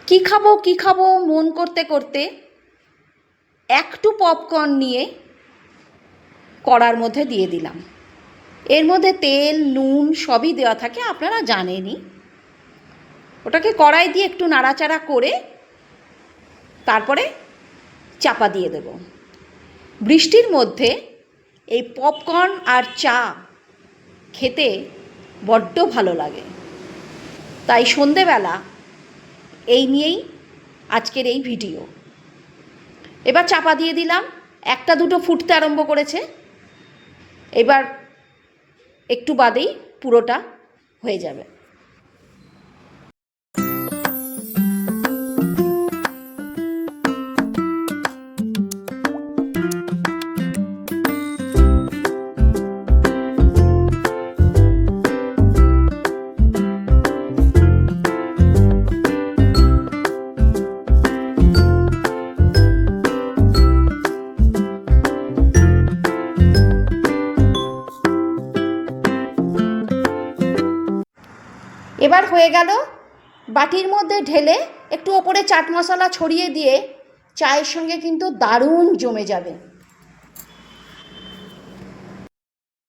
কী খাবো মন করতে করতে একটু পপকর্ন নিয়ে কড়ার মধ্যে দিয়ে দিলাম। এর মধ্যে তেল নুন সবই দেওয়া থাকে, আপনারা জানেনই। ওটাকে কড়াই দিয়ে একটু নাড়াচাড়া করে তারপরে চাপা দিয়ে দেব। বৃষ্টির মধ্যে এই পপকর্ন আর চা খেতে বড্ড ভালো লাগে, তাই সন্ধেবেলা এই নিয়েই আজকের এই ভিডিও। এবার চাপা দিয়ে দিলাম, একটা দুটো ফুটতে আরম্ভ করেছে। এবার একটু বাদেই পুরোটা হয়ে যাবে। এবার হয়ে গেল। বাটির মধ্যে ঢেলে একটু ওপরে চাট মশলা ছড়িয়ে দিয়ে চায়ের সঙ্গে কিন্তু দারুণ জমে যাবে।